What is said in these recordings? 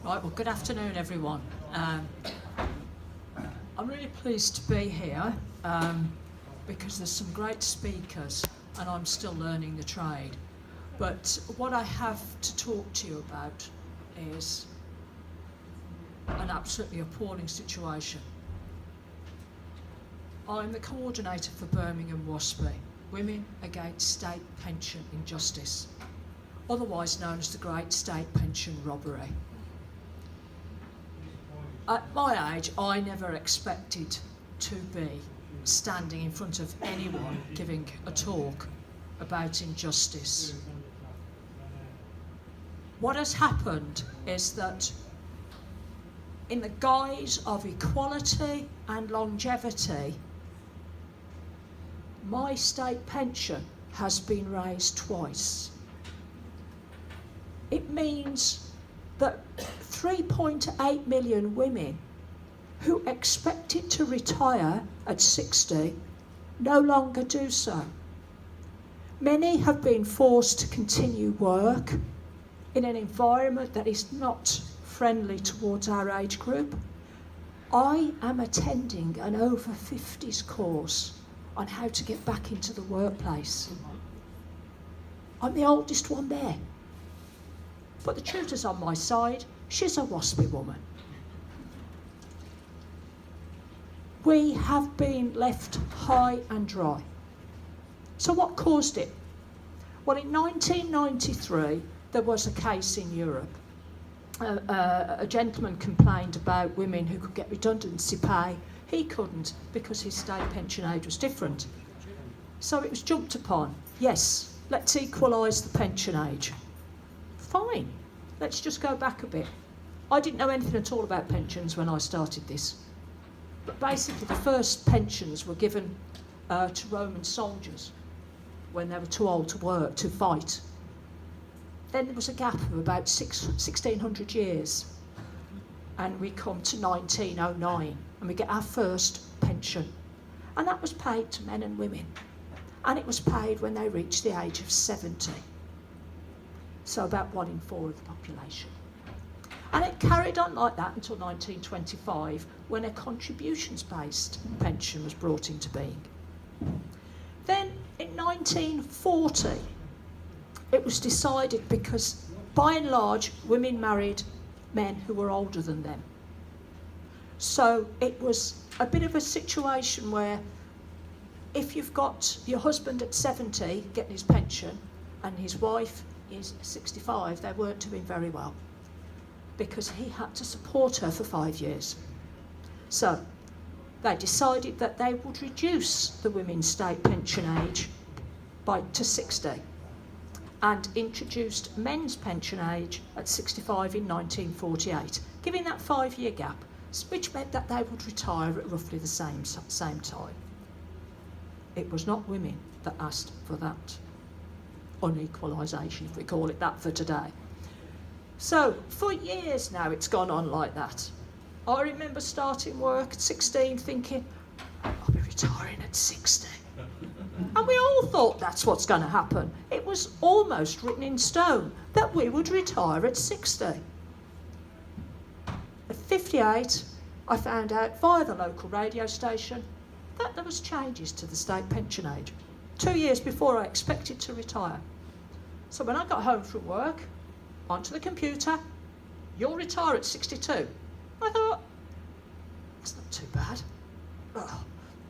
Right, well, good afternoon, everyone. I'm really pleased to be here because there's some great speakers and I'm still learning the trade. But what I have to talk to you about is an absolutely appalling situation. I'm the coordinator for Birmingham WASPI, Women Against State Pension Injustice, otherwise known as the Great State Pension Robbery. At my age, I never expected to be standing in front of anyone giving a talk about injustice. What has happened is that in the guise of equality and longevity, my state pension has been raised twice. It means that 3.8 million women who expected to retire at 60 no longer do so. Many have been forced to continue work in an environment that is not friendly towards our age group. I am attending an over 50s course on how to get back into the workplace. I'm the oldest one there. But the tutor's on my side. She's a WASPI woman. We have been left high and dry. So what caused it? Well, in 1993, there was a case in Europe. A gentleman complained about women who could get redundancy pay. He couldn't because his state pension age was different. So it was jumped upon. Yes, let's equalise the pension age. Fine, let's just go back a bit. I didn't know anything at all about pensions when I started this. But basically the first pensions were given to Roman soldiers when they were too old to work, to fight. Then there was a gap of about 1600 years. And we come to 1909 and we get our first pension. And that was paid to men and women. And it was paid when they reached the age of 70. So about 1 in 4 of the population. And it carried on like that until 1925, when a contributions-based pension was brought into being. Then in 1940, it was decided because, by and large, women married men who were older than them. So it was a bit of a situation where if you've got your husband at 70 getting his pension and his wife is 65, they weren't doing very well because he had to support her for 5 years. So they decided that they would reduce the women's state pension age to 60 and introduced men's pension age at 65 in 1948, giving that 5-year gap, which meant that they would retire at roughly the same time. It was not women that asked for that unequalisation, if we call it that for today. So for years now it's gone on like that. I remember starting work at 16 thinking, I'll be retiring at 60. And we all thought that's what's going to happen. It was almost written in stone that we would retire at 60. At 58, I found out via the local radio station that there was changes to the state pension age 2 years before I expected to retire. So when I got home from work, onto the computer, you'll retire at 62. I thought, that's not too bad. Oh,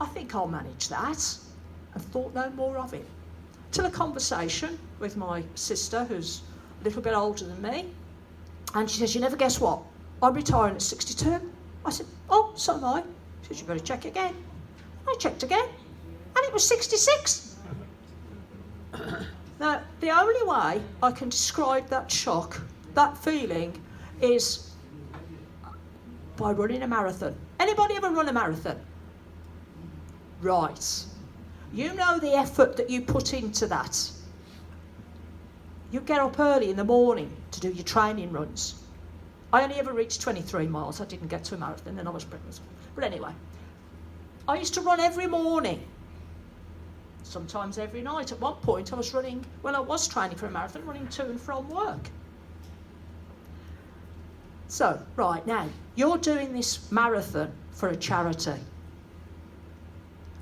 I think I'll manage that. And thought no more of it. Till a conversation with my sister, who's a little bit older than me, and she says, you never guess what? I'm retiring at 62. I said, oh, so am I. She says, you better check again. I checked again, and it was 66. Now, the only way I can describe that shock, that feeling, is by running a marathon. Anybody ever run a marathon? Right. You know the effort that you put into that. You get up early in the morning to do your training runs. I only ever reached 23 miles. I didn't get to a marathon, then I was pregnant. But anyway, I used to run every morning, sometimes every night. At one point I was running, when I was training for a marathon, running to and from work. So, right now, you're doing this marathon for a charity.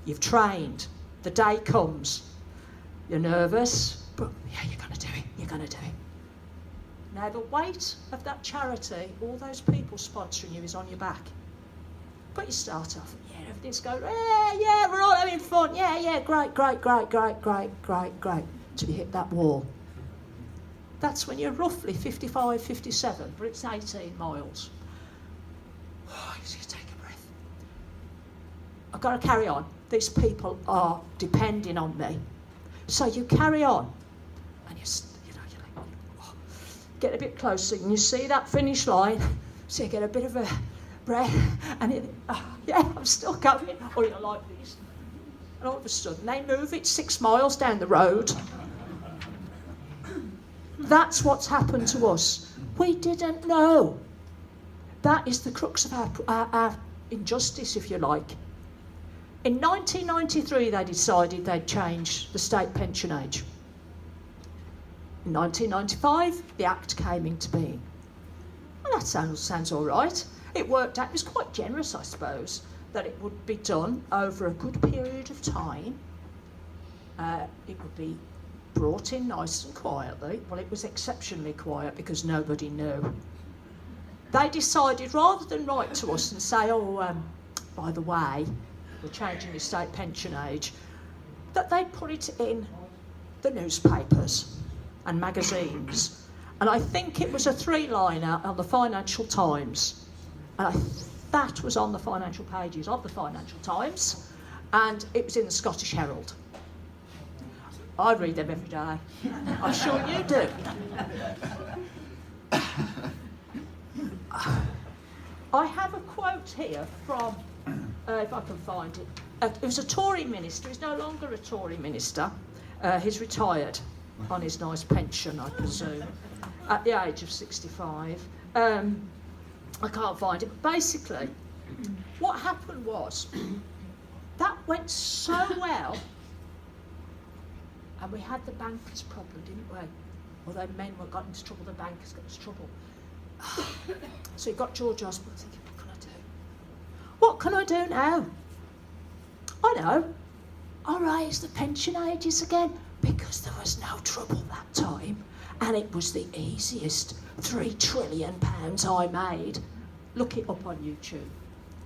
You've trained. The day comes. You're nervous, but yeah, you're going to do it. You're going to do it. Now, the weight of that charity, all those people sponsoring you, is on your back. But you start off, yeah, everything's going, yeah, we're all having fun. Yeah, great. Till you hit that wall. That's when you're roughly 55, 57, but it's 18 miles. Oh, you just take a breath. I've got to carry on. These people are depending on me. So you carry on, and you like, oh, get a bit closer, and you see that finish line, so you get a bit of a breath, and yeah, I'm still going. Or you're like this. And all of a sudden, they move it 6 miles down the road. That's what's happened to us. We didn't know. That is the crux of our injustice, if you like. In 1993, they decided they'd change the state pension age. In 1995, the Act came into being. Well, that sounds all right. It worked out. It was quite generous, I suppose, that it would be done over a good period of time. It would be brought in nice and quietly. Well, it was exceptionally quiet because nobody knew. They decided, rather than write to us and say, by the way, we're changing the state pension age, that they'd put it in the newspapers and magazines. And I think it was a 3-liner on the Financial Times. And that was on the financial pages of the Financial Times. And it was in the Scottish Herald. I read them every day. I'm sure you do. I have a quote here from, if I can find it. It was a Tory minister. He's no longer a Tory minister. He's retired on his nice pension, I presume, at the age of 65. I can't find it. But basically, what happened was, that went so well. And we had the bankers' problem, didn't we? Although men got into trouble, the bankers got into trouble. So you got George Osborne thinking, what can I do? What can I do now? I know. I'll raise the pension ages again, because there was no trouble that time. And it was the easiest £3 trillion I made. Look it up on YouTube.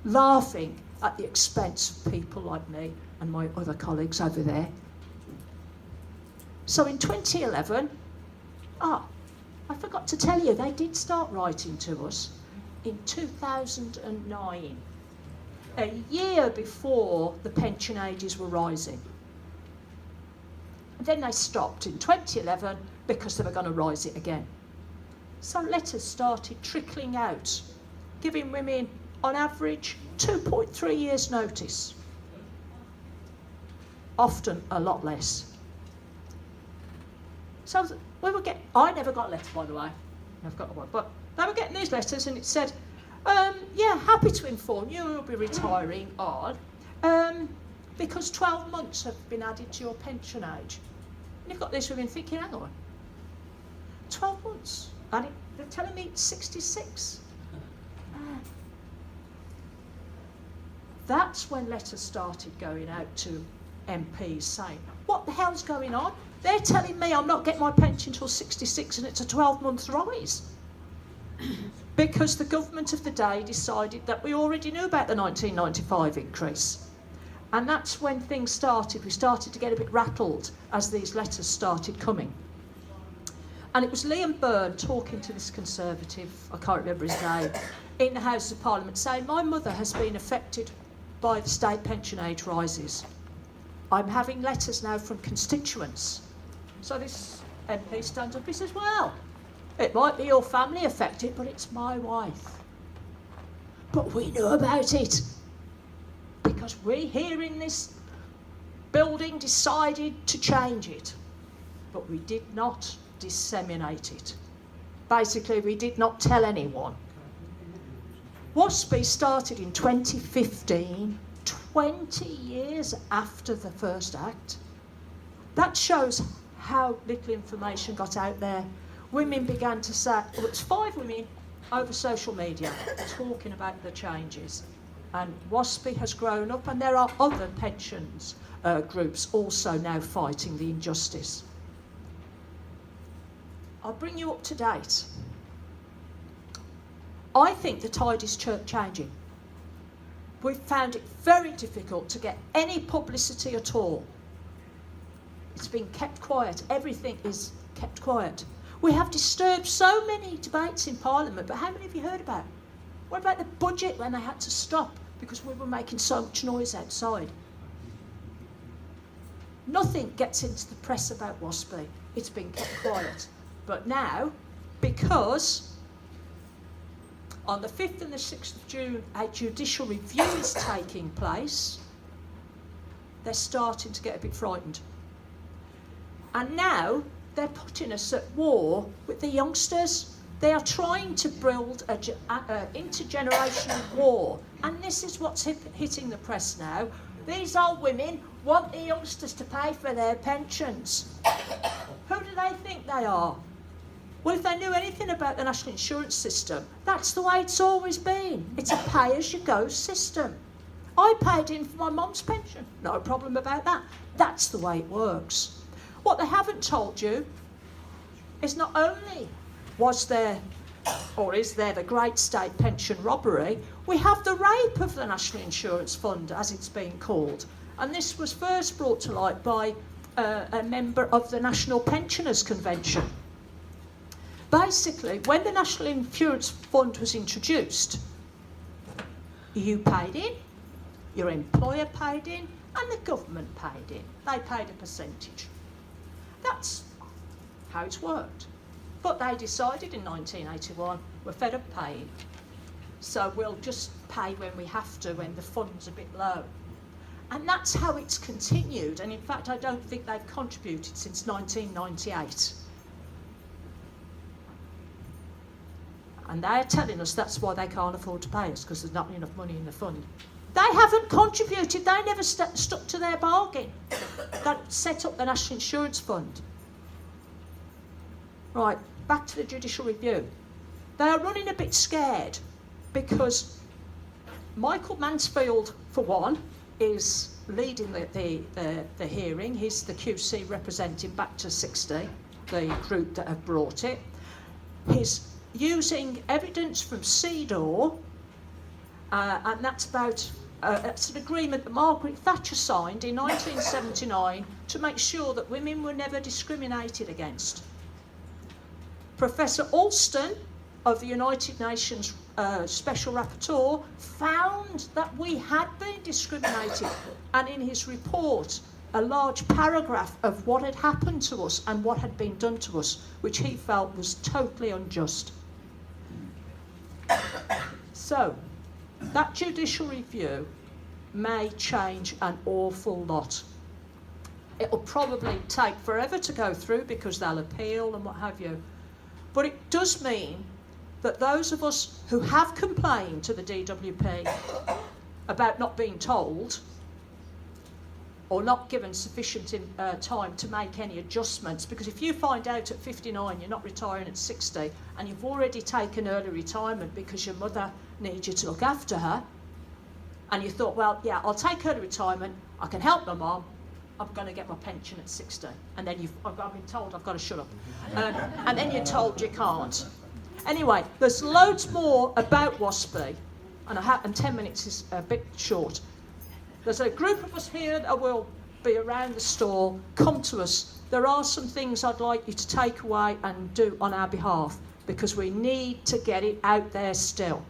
Laughing at the expense of people like me and my other colleagues over there. So in 2011, I forgot to tell you, they did start writing to us in 2009, a year before the pension ages were rising. And then they stopped in 2011 because they were going to rise it again. So letters started trickling out, giving women, on average, 2.3 years' notice. Often a lot less. So I never got a letter, by the way. Never got one. But they were getting these letters, and it said, yeah, happy to inform you will be retiring on, because 12 months have been added to your pension age. And you've got these women thinking, hang on, 12 months? And they're telling me it's 66. That's when letters started going out to MPs saying, what the hell's going on? They're telling me I'm not getting my pension until 66 and it's a 12-month rise. Because the government of the day decided that we already knew about the 1995 increase. And that's when things started. We started to get a bit rattled as these letters started coming. And it was Liam Byrne talking to this Conservative, I can't remember his name, in the House of Parliament saying, my mother has been affected by the state pension age rises. I'm having letters now from constituents. So this MP stands up, he says, well, it might be your family affected, but it's my wife. But we knew about it because we here in this building decided to change it, but we did not disseminate it. Basically, we did not tell anyone. WASPI started in 2015, 20 years after the first act. That shows how little information got out there. Women began to say, well, it's 5 women over social media talking about the changes. And WASPI has grown up, and there are other pensions groups also now fighting the injustice. I'll bring you up to date. I think the tide is changing. We've found it very difficult to get any publicity at all. It's been kept quiet. Everything is kept quiet. We have disturbed so many debates in Parliament, but how many have you heard about? What about the budget when they had to stop because we were making so much noise outside? Nothing gets into the press about WASPI. It's been kept quiet. But now, because on the 5th and the 6th of June, a judicial review is taking place, they're starting to get a bit frightened. And now they're putting us at war with the youngsters. They are trying to build an intergenerational war. And this is what's hitting the press now. These old women want the youngsters to pay for their pensions. Who do they think they are? Well, if they knew anything about the national insurance system, that's the way it's always been. It's a pay-as-you-go system. I paid in for my mum's pension. No problem about that. That's the way it works. What they haven't told you is not only was there, or is there, the great state pension robbery, we have the rape of the National Insurance Fund, as it's being called. And this was first brought to light by a member of the National Pensioners Convention. Basically, when the National Insurance Fund was introduced, you paid in, your employer paid in, and the government paid in. They paid a percentage. That's how it's worked. But they decided in 1981, we're fed up paying, so we'll just pay when we have to, when the fund's a bit low. And that's how it's continued, and in fact I don't think they've contributed since 1998. And they're telling us that's why they can't afford to pay us, because there's not enough money in the fund. They haven't contributed, they never stuck to their bargain. They set up the National Insurance Fund. Right, back to the judicial review. They are running a bit scared because Michael Mansfield, for one, is leading the hearing. He's the QC representing Back to 60, the group that have brought it. He's using evidence from CEDAW, and that's about it's an agreement that Margaret Thatcher signed in 1979 to make sure that women were never discriminated against. Professor Alston of the United Nations Special Rapporteur found that we had been discriminated, and in his report a large paragraph of what had happened to us and what had been done to us, which he felt was totally unjust. So, that judicial review may change an awful lot. It'll probably take forever to go through because they'll appeal and what have you. But it does mean that those of us who have complained to the DWP about not being told or not given sufficient time to make any adjustments, because if you find out at 59 you're not retiring at 60 and you've already taken early retirement because your mother needs you to look after her, and you thought, well, yeah, I'll take early retirement, I can help my mum, I'm going to get my pension at 60. And then I've been told I've got to shut up. And then you're told you can't. Anyway, there's loads more about WASPI, and 10 minutes is a bit short. There's a group of us here that will be around the stall. Come to us. There are some things I'd like you to take away and do on our behalf, because we need to get it out there still.